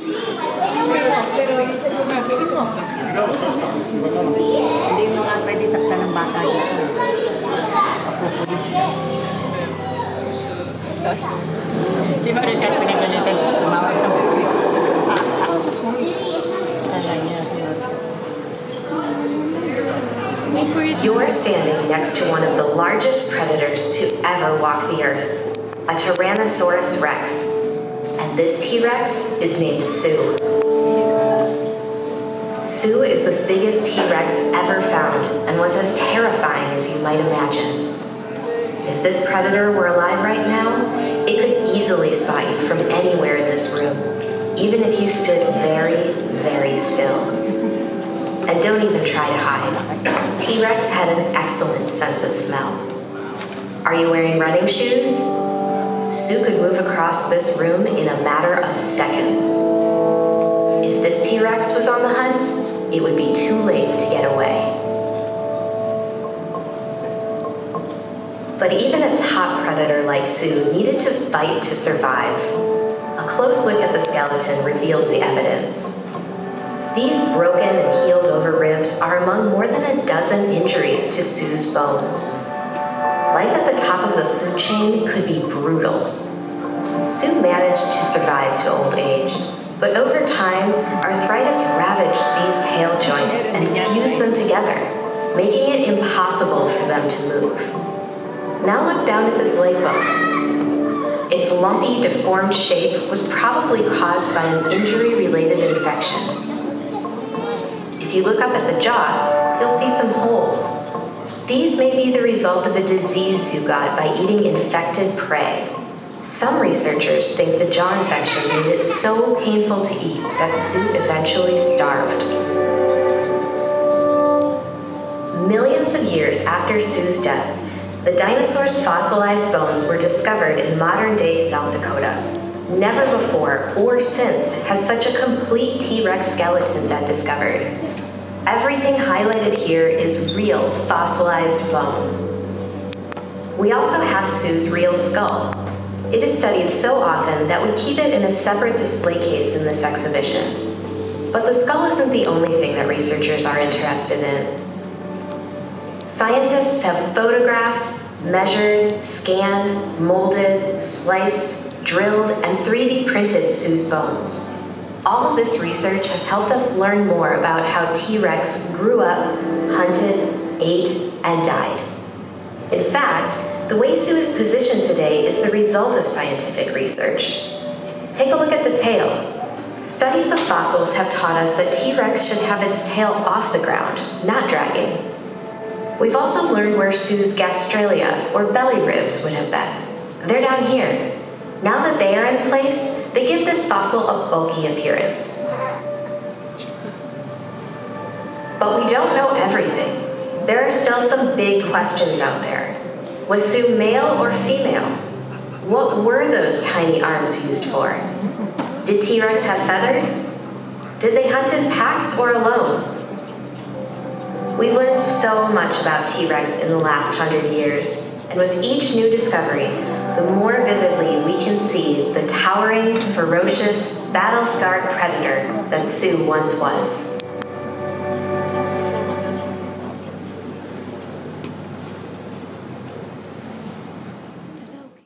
Pero yung sa lugar, pwede mo. Hindi mo nga pwede saktan ng bata dito. Papupulis ka. Si Maricar pinagalitan. Tumawag ng pulis. Kaya niya. You're standing next to one of the largest predators to ever walk the earth, a Tyrannosaurus rex. And this T-Rex is named Sue. Sue is the biggest T-Rex ever found and was as terrifying as you might imagine. If this predator were alive right now, it could easily spot you from anywhere in this room, even if you stood very, very still. And don't even try to hide. T-Rex had an excellent sense of smell. Are you wearing running shoes? Sue could move across this room in a matter of seconds. If this T-Rex was on the hunt, it would be too late to get away. But even a top predator like Sue needed to fight to survive. A close look at the skeleton reveals the evidence. These broken and healed over ribs are among more than a dozen injuries to Sue's bones. Life at the top of the food chain could be brutal. Sue managed to survive to old age, but over time, arthritis ravaged these tail joints and fused them together, making it impossible for them to move. Now look down at this leg bone. Its lumpy, deformed shape was probably caused by an injury-related infection. If you look up at the jaw, you'll see some holes. These may be the result of a disease Sue got by eating infected prey. Some researchers think the jaw infection made it so painful to eat that Sue eventually starved. Millions of years after Sue's death, the dinosaur's fossilized bones were discovered in modern-day South Dakota. Never before or since has such a complete T-Rex skeleton been discovered. Everything highlighted here is real fossilized bone. We also have Sue's real skull. It is studied so often that we keep it in a separate display case in this exhibition. But the skull isn't the only thing that researchers are interested in. Scientists have photographed, measured, scanned, molded, sliced, drilled, and 3D printed Sue's bones. All of this research has helped us learn more about how T-Rex grew up, hunted, ate, and died. In fact, the way Sue is positioned today is the result of scientific research. Take a look at the tail. Studies of fossils have taught us that T-Rex should have its tail off the ground, not dragging. We've also learned where Sue's gastralia, or belly ribs, would have been. They're down here. Now that they are in place, they give this fossil a bulky appearance. But we don't know everything. There are still some big questions out there. Was Sue male or female? What were those tiny arms used for? Did T-Rex have feathers? Did they hunt in packs or alone? We've learned so much about T-Rex in the last 100 years, and with each new discovery, the more vividly we can see the towering, ferocious, battle-scarred predator that Sue once was.